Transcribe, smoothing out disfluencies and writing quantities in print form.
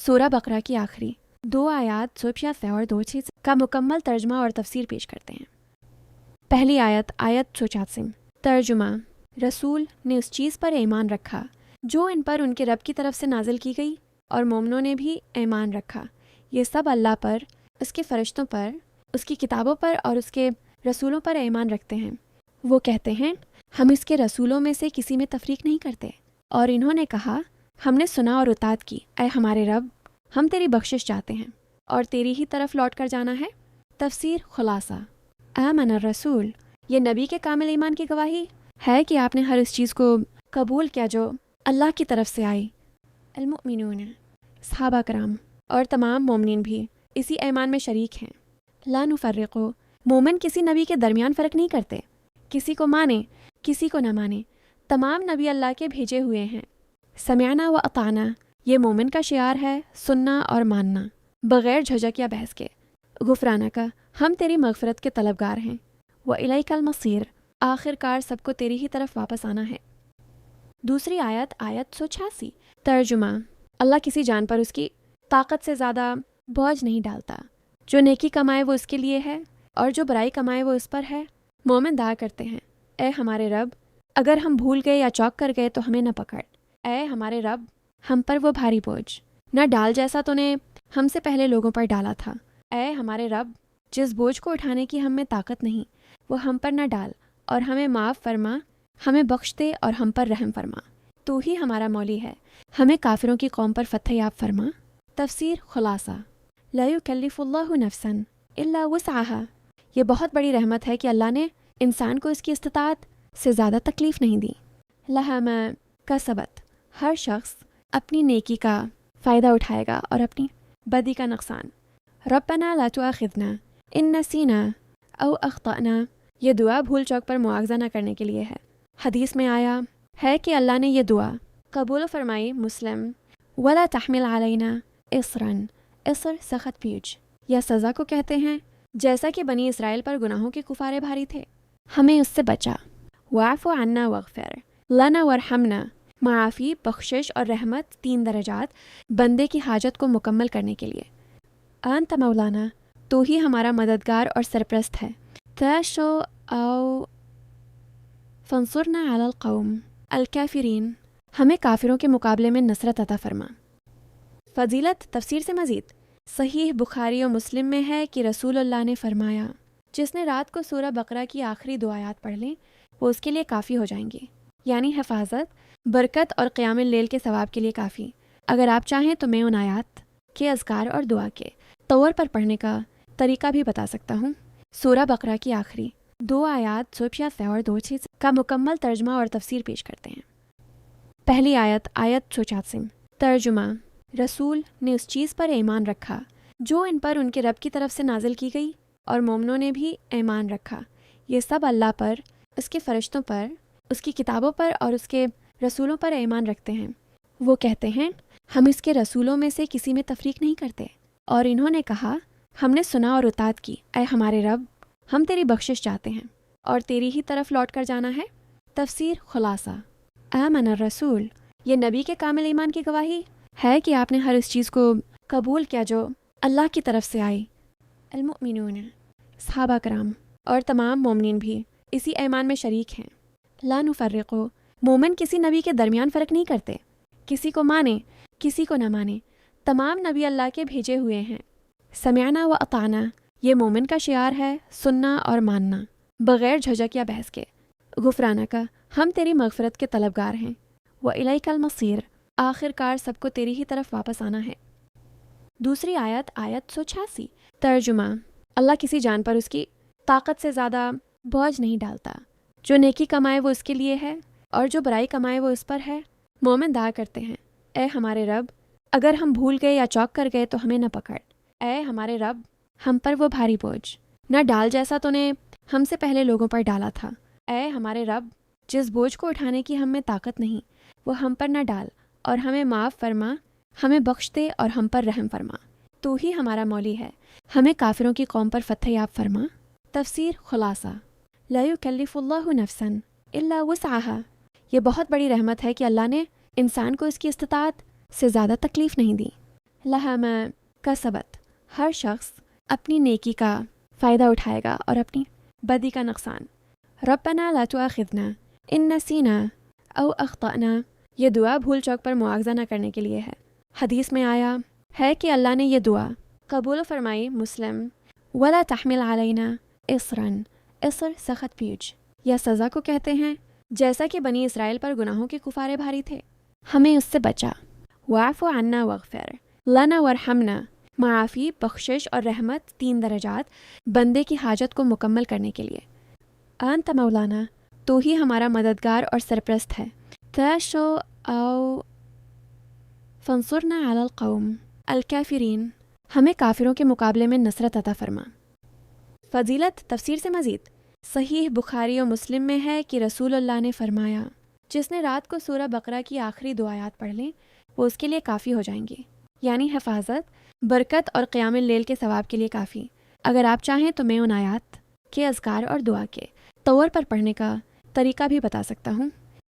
سورہ بقرہ کی آخری 2 آیات 186 اور 286 کا مکمل ترجمہ اور تفسیر پیش کرتے ہیں۔ پہلی آیت 186 ترجمہ: رسول نے اس چیز پر ایمان رکھا جو ان پر ان کے رب کی طرف سے نازل کی گئی، اور مومنوں نے بھی ایمان رکھا۔ یہ سب اللہ پر، اس کے فرشتوں پر، اس کی کتابوں پر اور اس کے رسولوں پر ایمان رکھتے ہیں۔ وہ کہتے ہیں ہم اس کے رسولوں میں سے کسی میں تفریق نہیں کرتے، اور انہوں نے کہا ہم نے سنا اور اطاعت کی، اے ہمارے رب ہم تیری بخشش چاہتے ہیں اور تیری ہی طرف لوٹ کر جانا ہے۔ تفسیر خلاصہ: آمن الرسول، یہ نبی کے کامل ایمان کی گواہی ہے کہ آپ نے ہر اس چیز کو قبول کیا جو اللہ کی طرف سے آئی۔ المؤمنون، صحابہ کرام اور تمام مومنین بھی اسی ایمان میں شریک ہیں۔ لا نفرق، مومن کسی نبی کے درمیان فرق نہیں کرتے، کسی کو مانے کسی کو نہ مانے، تمام نبی اللہ کے بھیجے ہوئے ہیں۔ سمعنا و اطعنا، یہ مومن کا شعار ہے، سننا اور ماننا بغیر جھجک یا بحث کے۔ غفرانہ کا، ہم تیری مغفرت کے طلبگار ہیں۔ وإلیک المصیر، آخر کار سب کو تیری ہی طرف واپس آنا ہے۔ دوسری آیت 186 ترجمہ: اللہ کسی جان پر اس کی طاقت سے زیادہ بوجھ نہیں ڈالتا۔ جو نیکی کمائے وہ اس کے لیے ہے، اور جو برائی کمائے وہ اس پر ہے۔ مومن دعا کرتے ہیں اے ہمارے رب، اگر ہم بھول گئے یا چوک کر گئے تو ہمیں نہ پکڑ، اے ہمارے رب ہم پر وہ بھاری بوجھ نہ ڈال جیسا تو نے ہم سے پہلے لوگوں پر ڈالا تھا۔ اے ہمارے رب جس بوجھ کو اٹھانے کی ہم میں طاقت نہیں وہ ہم پر نہ ڈال، اور ہمیں معاف فرما، ہمیں بخش دے اور ہم پر رحم فرما۔ تو ہی ہمارا مولی ہے، ہمیں کافروں کی قوم پر فتح یاب فرما۔ تفسیر خلاصہ: لا یکلف اللہ نفسا الا وسعها، یہ بہت بڑی رحمت ہے کہ اللہ نے انسان کو اس کی استطاعت سے زیادہ تکلیف نہیں دی۔ لہا ما کسبت، ہر شخص اپنی نیکی کا فائدہ اٹھائے گا اور اپنی بدی کا نقصان۔ ربنا لا تؤاخذنا ان نسینا او اخطأنا، یہ دعا بھول چوک پر مواخذہ نہ کرنے کے لیے ہے۔ حدیث میں آیا ہے کہ اللہ نے یہ دعا قبول فرمائی۔ مسلم: ولا تحمل علینا اصرا، اصر سخت پیچ یا سزا کو کہتے ہیں، جیسا کہ بنی اسرائیل پر گناہوں کے کفارے بھاری تھے، ہمیں اس سے بچا۔ واعف عنا واغفر لنا وارحمنا، معافی، بخشش اور رحمت 3 درجات بندے کی حاجت کو مکمل کرنے کے لیے۔ انت مولانا، تو ہی ہمارا مددگار اور سرپرست ہے۔ تشو او فانصرنا علی القوم الکافرین، ہمیں کافروں کے مقابلے میں نصرت عطا فرما۔ فضیلت تفسیر سے مزید صحیح بخاری و مسلم میں ہے کہ رسول اللہ نے فرمایا جس نے رات کو سورہ بقرہ کی آخری 2 آیات پڑھ لیں وہ اس کے لیے کافی ہو جائیں گے، یعنی حفاظت، برکت اور قیام اللیل کے ثواب کے لیے کافی۔ اگر آپ چاہیں تو میں ان آیات کے اذکار اور دعا کے طور پر پڑھنے کا طریقہ بھی بتا سکتا ہوں۔ سورہ بقرہ کی آخری 2 آیات 186 اور 286 کا مکمل ترجمہ اور تفسیر پیش کرتے ہیں۔ پہلی آیت 186 ترجمہ: رسول نے اس چیز پر ایمان رکھا جو ان پر ان کے رب کی طرف سے نازل کی گئی، اور مومنوں نے بھی ایمان رکھا۔ یہ سب اللہ پر، اس کے فرشتوں پر، اس کی کتابوں پر اور اس کے رسولوں پر ایمان رکھتے ہیں۔ وہ کہتے ہیں ہم اس کے رسولوں میں سے کسی میں تفریق نہیں کرتے، اور انہوں نے کہا ہم نے سنا اور اطاعت کی، اے ہمارے رب ہم تیری بخشش چاہتے ہیں اور تیری ہی طرف لوٹ کر جانا ہے۔ تفسیر خلاصہ: آمن الرسول، یہ نبی کے کامل ایمان کی گواہی ہے کہ آپ نے ہر اس چیز کو قبول کیا جو اللہ کی طرف سے آئی۔ المؤمنون، صحابہ کرام اور تمام مومنین بھی اسی ایمان میں شریک ہیں۔ لا نفرق، مومن کسی نبی کے درمیان فرق نہیں کرتے، کسی کو مانے کسی کو نہ مانے، تمام نبی اللہ کے بھیجے ہوئے ہیں۔ سمعنا و اطعنا، یہ مومن کا شعار ہے، سننا اور ماننا بغیر جھجک یا بحث کے۔ غفرانہ کا، ہم تیری مغفرت کے طلبگار ہیں۔ وإلیک المصیر، آخر کار سب کو تیری ہی طرف واپس آنا ہے۔ دوسری آیت 186 ترجمہ: اللہ کسی جان پر اس کی طاقت سے زیادہ بوجھ نہیں ڈالتا۔ جو نیکی کمائے وہ اس کے لیے ہے، اور جو برائی کمائے وہ اس پر ہے۔ مومن دعا کرتے ہیں اے ہمارے رب، اگر ہم بھول گئے یا چوک کر گئے تو ہمیں نہ پکڑ، اے ہمارے رب ہم پر وہ بھاری بوجھ نہ ڈال جیسا تو نے ہم سے پہلے لوگوں پر ڈالا تھا۔ اے ہمارے رب جس بوجھ کو اٹھانے کی ہم میں طاقت نہیں وہ ہم پر نہ ڈال، اور ہمیں معاف فرما، ہمیں بخش دے اور ہم پر رحم فرما۔ تو ہی ہمارا مولی ہے، ہمیں کافروں کی قوم پر فتح یاب فرما۔ تفسیر خلاصہ: لا یکلف اللہ نفسا الا وسعها، یہ بہت بڑی رحمت ہے کہ اللہ نے انسان کو اس کی استطاعت سے زیادہ تکلیف نہیں دی۔ لہا ما کسبت، ہر شخص اپنی نیکی کا فائدہ اٹھائے گا اور اپنی بدی کا نقصان. ربنا لا تؤاخذنا ان نسینا او اخطأنا، یہ دعا بھول چوک پر مواخذہ نہ کرنے کے لیے ہے. حدیث میں آیا ہے کہ اللہ نے یہ دعا قبول فرمائی. مسلم. ولا تحمل علینا اصرا، اصر سخت پیچ یا سزا کو کہتے ہیں، جیسا کہ بنی اسرائیل پر گناہوں کے کفارے بھاری تھے، ہمیں اس سے بچا. واعف عنا واغفر لنا وارحمنا، معافی، بخشش اور رحمت 3 درجات بندے کی حاجت کو مکمل کرنے کے لیے. انت مولانا، تو ہی ہمارا مددگار اور سرپرست ہے. تشو او فانصرنا علی القوم الکافرین، ہمیں کافروں کے مقابلے میں نصرت عطا فرما. فضیلت تفسیر سے مزید صحیح بخاری و مسلم میں ہے کہ رسول اللہ نے فرمایا، جس نے رات کو سورہ بقرہ کی آخری 2 آیات پڑھ لیں وہ اس کے لیے کافی ہو جائیں گی، یعنی حفاظت، برکت اور قیام اللیل کے ثواب کے لیے کافی. اگر آپ چاہیں تو میں ان آیات کے اذکار اور دعا کے طور پر پڑھنے کا طریقہ بھی بتا سکتا ہوں.